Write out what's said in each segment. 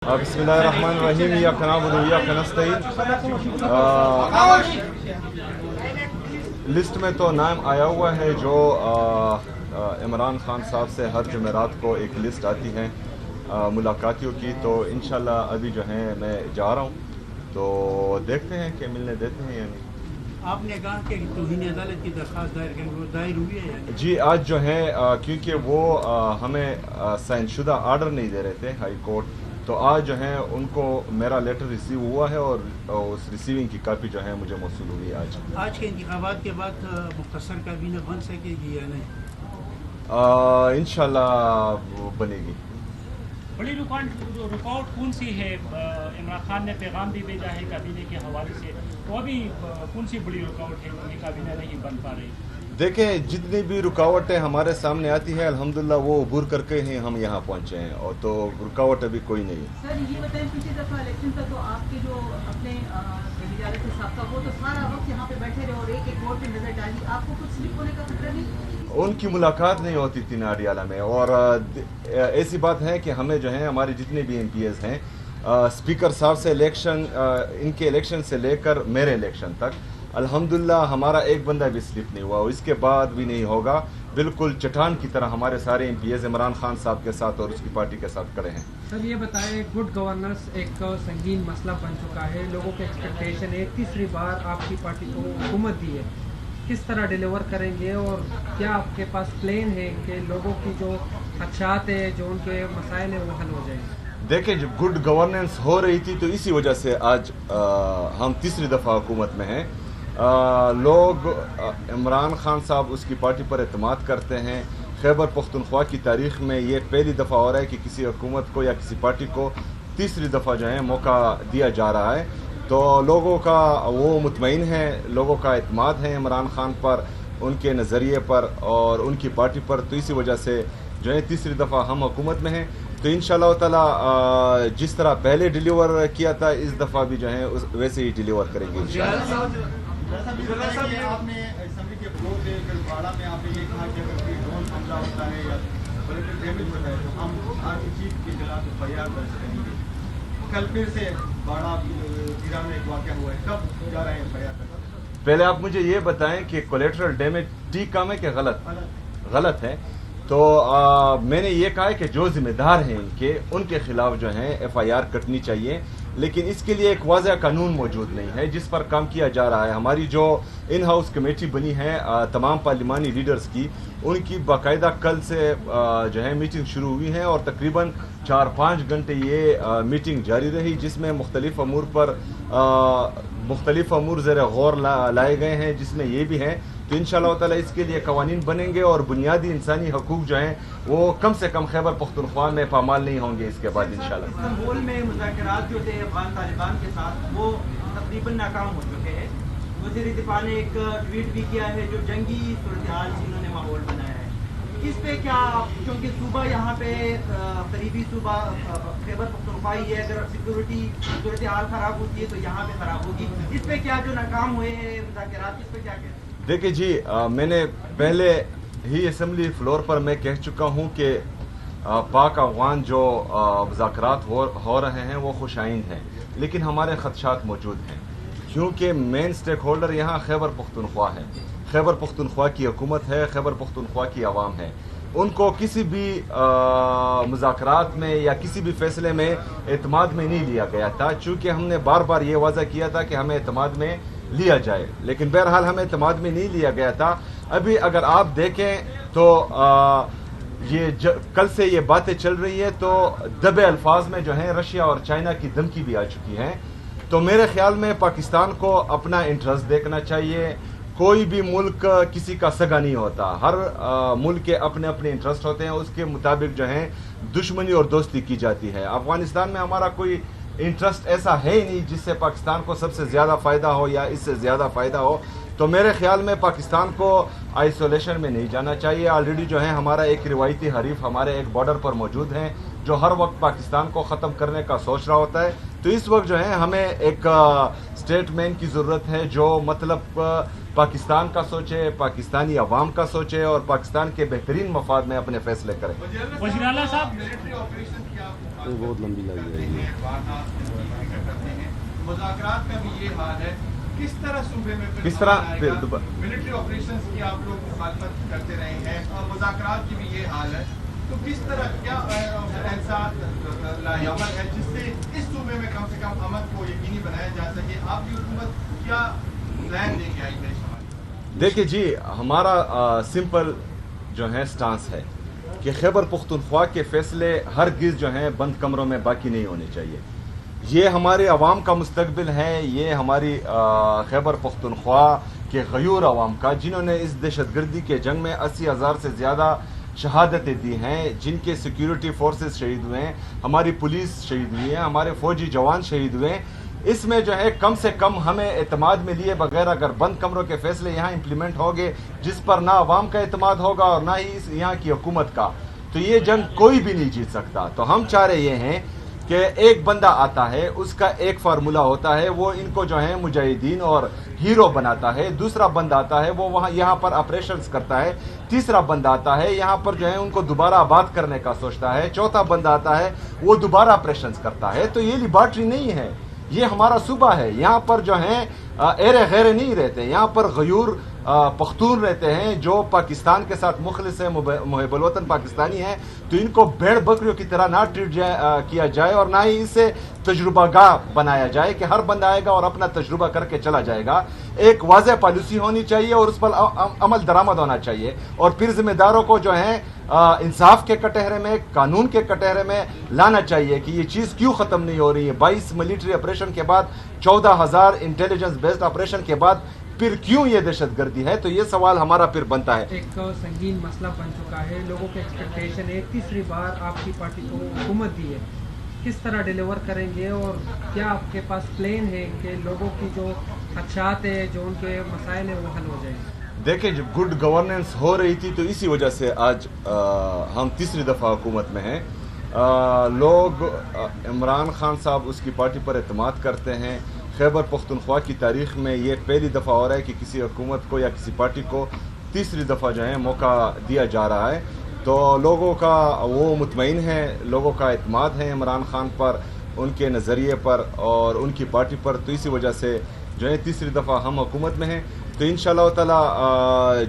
बिस्मिल्लाहिर्रहमानिर्रहीम इय्याका नअबुदु व इय्याका नस्तईन। लिस्ट में तो नाम आया हुआ है जो इमरान खान साहब से हर जुमेरात को एक लिस्ट आती है मुलाकातियों की, तो इंशाल्लाह अभी जो है मैं जा रहा हूँ, तो देखते हैं कि मिलने देते हैं या नहीं। आपने कहा कि तौहीन अदालत की दरख्वास्त दायर हुई है या नहीं? जी आज जो है क्योंकि वो हमें साइन शुदा आर्डर नहीं दे रहे थे हाई कोर्ट, तो आज जो है उनको मेरा लेटर रिसीव हुआ है और उस रिसीविंग की कापी जो है मुझे मौसूल हुई है आज के इंतखाबात के बाद मुख्तसर काबीना बन सकेगी या नहीं? इंशाल्लाह बनेगी। बड़ी रुकावट कौन सी है? इमरान खान ने पैगाम भी भेजा है काबीने के हवाले से, तो अभी कौन सी बड़ी रुकावट है कि काबीना नहीं बन पा रही? देखें, जितनी भी रुकावटें हमारे सामने आती हैं अल्हम्दुलिल्लाह वो अबूर करके ही हम यहाँ पहुँचे हैं, और तो रुकावट अभी कोई नहीं है। सर ये बताएं, पिछली दफा इलेक्शन था तो आपके जो अपने वज़ीर-ए-आज़म के साथ था वो तो सारा वक्त यहाँ पे बैठे रहे और एक एक वोट पे नजर डाली, आपको कुछ स्लिप होने का खतरा नहीं? उनकी मुलाकात नहीं होती थी नाडियाला में, और ऐसी बात है कि हमें जो है हमारे जितने भी MPs हैं, स्पीकर साहब से इलेक्शन, इनके इलेक्शन से लेकर मेरे इलेक्शन तक अल्हम्दुलिल्लाह हमारा एक बंदा भी स्लिप नहीं हुआ, इसके बाद भी नहीं होगा। बिल्कुल चट्टान की तरह हमारे सारे MPs इमरान खान साहब के साथ और उसकी पार्टी के साथ खड़े हैं। सर ये बताएं, गुड गवर्नेंस एक संगीन मसला बन चुका है, लोगों के एक्सपेक्टेशन है, तीसरी बार आपकी पार्टी को हुकूमत दी है, किस तरह डिलीवर करेंगे और क्या आपके पास प्लान है कि लोगों की जो खदशात है, जो उनके मसाइल हैं वो हल हो जाएंगे? देखें, जब गुड गवर्नेंस हो रही थी तो इसी वजह से आज हम तीसरी दफ़ा हुकूमत में हैं। लोग इमरान खान साहब उसकी पार्टी पर एतमाद करते हैं। खैबर पख्तूनख्वा की तारीख़ में ये पहली दफ़ा हो रहा है कि किसी हुकूमत को या किसी पार्टी को तीसरी दफ़ा जो है मौका दिया जा रहा है, तो लोगों का वो मुतमईन है, लोगों का एतमाद है इमरान खान पर, उनके नज़रिए पर और उनकी पार्टी पर, तो इसी वजह से जो है तीसरी दफ़ा हम हुकूमत में हैं। तो इंशाअल्लाह ताला जिस तरह पहले डिलीवर किया था इस दफ़ा भी जो है वैसे ही डिलीवर करेंगे इंशाअल्लाह। आपने असेंबली के फ्लोर पे बाड़ा में आपने ये कहा कि अगर कोई ड्रोन हमला होता है या कोलेटरल डैमेज होता है तो हम आर्मी चीफ के खिलाफ FIR दर्ज करेंगे। कल फिर से बाड़ा जिला में एक वाक़या हुआ है, कब जा रहे हैं FIR करना? पहले आप मुझे ये बताएं कि कोलेटरल डैमेज ठीक काम है कि गलत? गलत है। तो मैंने ये कहा है कि जो जिम्मेदार हैं इनके, उनके खिलाफ जो है FIR कटनी चाहिए, लेकिन इसके लिए एक वाज़ह कानून मौजूद नहीं है जिस पर काम किया जा रहा है। हमारी जो इन हाउस कमेटी बनी है तमाम पार्लिमानी लीडर्स की, उनकी बाकायदा कल से जो है मीटिंग शुरू हुई है और तकरीबन 4-5 घंटे ये मीटिंग जारी रही, जिसमें मुख्तलिफ अमूर पर मुख्तलिफ अमूर ज़रा गौर लाए गए हैं, जिसमें ये भी हैं। तो इंशाअल्लाह ताला इसके लिए कवानीन बनेंगे और बुनियादी इंसानी हकूक़ जो हैं वो कम से कम खैबर पख्तूनख्वा में पामाल नहीं होंगे इसके बाद इंशाअल्लाह। इस्तांबुल में मुज़ाकरात जो थे अफगान तालिबान के साथ वो तकरीबन नाकाम हो चुके हैं। वज़ीर दिफा ने एक ट्वीट भी किया है जो जंगी सूरत-ए-हाल से इन्होंने माहौल बनाया है। इस पे क्या, क्योंकि सूबा यहाँ पे करीबी सूबा खैबर पख्तूनख्वा ही है, अगर सूरत-ए-हाल ख़राब होती है तो यहाँ पे ख़राब होगी, इस पे क्या जो नाकाम हुए हैं मुज़ाकरात, इस पे क्या कहते हैं? देखिए जी, मैंने पहले ही असेंबली फ्लोर पर मैं कह चुका हूँ कि पाक अफगान जो मुज़ाकरात हो रहे हैं वो खुशाइंद हैं, लेकिन हमारे खदशात मौजूद हैं, क्योंकि मेन स्टेक होल्डर यहाँ खैबर पख्तूनख्वा है, खैबर पख्तूनख्वा की हुकूमत है, खैबर पख्तूनख्वा की आवाम है। उनको किसी भी मुज़ाकरात में या किसी भी फैसले में एतमाद में नहीं लिया गया था, चूँकि हमने बार बार ये वाज़ा किया था कि हमें एतमाद में लिया जाए, लेकिन बहरहाल हमें एतमाद में नहीं लिया गया था। अभी अगर आप देखें तो कल से ये बातें चल रही है तो दबे अल्फाज में जो है रशिया और चाइना की धमकी भी आ चुकी है। तो मेरे ख्याल में पाकिस्तान को अपना इंटरेस्ट देखना चाहिए। कोई भी मुल्क किसी का सगा नहीं होता, हर मुल्क के अपने अपने इंटरेस्ट होते हैं, उसके मुताबिक जो है दुश्मनी और दोस्ती की जाती है। अफगानिस्तान में हमारा कोई इंटरेस्ट ऐसा है ही नहीं जिससे पाकिस्तान को सबसे ज़्यादा फ़ायदा हो या इससे ज़्यादा फ़ायदा हो। तो मेरे ख्याल में पाकिस्तान को आइसोलेशन में नहीं जाना चाहिए। ऑलरेडी जो है हमारा एक रिवायती हरीफ हमारे एक बॉर्डर पर मौजूद हैं जो हर वक्त पाकिस्तान को ख़त्म करने का सोच रहा होता है। तो इस वक्त जो है हमें एक स्टेटमैन की ज़रूरत है जो मतलब पाकिस्तान का सोचे, पाकिस्तानी अवाम का सोचे और पाकिस्तान के बेहतरीन मफाद में अपने फैसले करें। वज़ीर आला साहब बहुत लंबी लग जाएगी। मुज़ाकरात का भी ये हाल है, किस तरह सूबे में फिर किस तरह अमन आएगा? फिर मिलिट्री ऑपरेशंस की आप लोग मुखालफत करते रहे हैं और मुज़ाकरात की भी ये हाल है, तो किस तरह क्या लायामल है जिससे इस सूबे में कम से कम अमन को यकीनी बनाया जा सके? आपकी हुकूमत क्या प्लान लेके आई है? देखिए जी, हमारा सिंपल जो है स्टांस है कि खैबर पख्तूनख्वा के फैसले हरगिज़ जो हैं बंद कमरों में बाकी नहीं होने चाहिए। ये हमारे अवाम का मुस्तकबिल है, ये हमारी खैबर पख्तूनख्वा के गयूर अवाम का, जिन्होंने इस दहशतगर्दी के जंग में 80,000 से ज़्यादा शहादतें दी हैं, जिनके सिक्योरिटी फोर्सेस शहीद हुए हैं, हमारी पुलिस शहीद हुई है, हमारे फौजी जवान शहीद हुए हैं। इसमें जो है कम से कम हमें एतमाद में लिए बगैर अगर बंद कमरों के फैसले यहाँ इम्प्लीमेंट होंगे, जिस पर ना अवाम का एतमाद होगा और ना ही इस यहाँ की हुकूमत का, तो ये जंग कोई भी नहीं जीत सकता। तो हम चाह रहे ये हैं कि एक बंदा आता है, उसका एक फार्मूला होता है, वो इनको जो है मुजाहिदीन और हीरो बनाता है। दूसरा बंदा आता है, वो वहाँ यहाँ पर ऑपरेशंस करता है। तीसरा बंदा आता है, यहाँ पर जो है उनको दोबारा आबाद करने का सोचता है। चौथा बंदा आता है, वो दोबारा ऑपरेशंस करता है। तो ये लिबर्टी नहीं है, ये हमारा सूबा है। यहाँ पर जो है एरे गैरे नहीं रहते, यहाँ पर गयूर पख्तून रहते हैं जो पाकिस्तान के साथ मुखलिस है, मुहिब्बुल वतन पाकिस्तानी हैं। तो इनको भेड़ बकरियों की तरह ना ट्रीट किया जाए और ना ही इसे तजुर्बागाह बनाया जाए कि हर बंदा आएगा और अपना तजुर्बा करके चला जाएगा। एक वाज़ेह पॉलिसी होनी चाहिए और उस पर अमल दरामद होना चाहिए और फिर जिम्मेदारों को जो है इंसाफ के कटहरे में, कानून के कटहरे में लाना चाहिए कि ये चीज़ क्यों ख़त्म नहीं हो रही है। 22 मिलिट्री ऑपरेशन के बाद, 14,000 इंटेलिजेंस बेस्ड ऑपरेशन के बाद फिर क्यों ये दहशतगर्दी है? तो ये सवाल हमारा फिर बनता है। एक संगीन मसला बन चुका है, लोगों के एक्सपेक्टेशन है, तीसरी बार आपकी पार्टी को हुकूमत दी है, किस तरह डिलीवर करेंगे और क्या आपके पास प्लान है कि लोगों की जो खदशात है, जो उनके मसाइल हैं, वो हल हो जाएंगे? देखिए, जब गुड गवर्नेंस हो रही थी तो इसी वजह से आज हम तीसरी दफ़ा हुकूमत में हैं। लोग इमरान खान साहब उसकी पार्टी पर एतमाद करते हैं। खैबर पख्तूनख्वा की तारीख़ में ये पहली दफ़ा हो रहा है कि किसी हुकूमत को या किसी पार्टी को तीसरी दफ़ा जो है मौका दिया जा रहा है। तो लोगों का वो मुतमईन है, लोगों का एतमाद है इमरान खान पर, उनके नज़रिए पर और उनकी पार्टी पर। तो इसी वजह से जो है तीसरी दफ़ा हम हुकूमत में हैं। तो इंशाअल्लाह ताला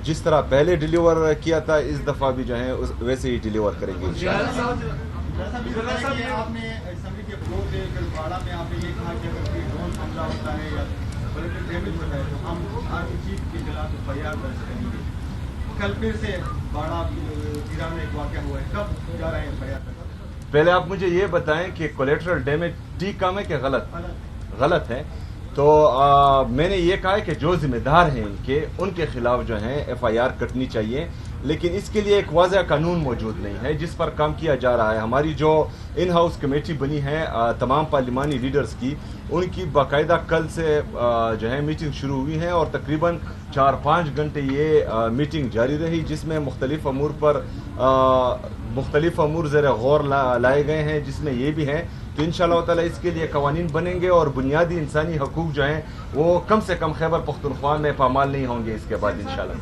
जिस तरह पहले डिलीवर किया था, इस दफ़ा भी जो है वैसे ही डिलीवर करेंगे इंशाअल्लाह। आपने असम्बली के फ्लोर पे फिर बाड़ा में आपने ये कहा कि अगर कोई ड्रोन हमला होता है या बुलेटिन डैमेज होता है तो हम आर्मी चीफ के खिलाफ एफआईआर दर्ज करेंगे। कल फिर से बाड़ा ईरान में एक वाक़या हुआ है, कब जा रहे हैं एफआईआर दर्ज? पहले आप मुझे ये बताएं कि कोलेटरल डैमेज ठीक काम है कि गलत है? तो मैंने ये कहा है कि जो जिम्मेदार हैं इनके, उनके खिलाफ जो है एफआईआर कटनी चाहिए, लेकिन इसके लिए एक वाज़ेह कानून मौजूद नहीं है जिस पर काम किया जा रहा है। हमारी जो इन हाउस कमेटी बनी है तमाम पार्लिमानी लीडर्स की, उनकी बाकायदा कल से जो है मीटिंग शुरू हुई है और तकरीबन 4-5 घंटे ये मीटिंग जारी रही, जिसमें मुख्तलिफ अमूर पर मुख्तलिफ अमूर ज़ेर गौर लाए गए हैं, जिसमें ये भी हैं। तो इंशाअल्लाह ताला इसके लिए कवानीन बनेंगे और बुनियादी इंसानी हकूक़ जो हैं वो कम से कम खैबर पख्तूनख्वा में पामाल नहीं होंगे इसके बाद इंशाअल्लाह।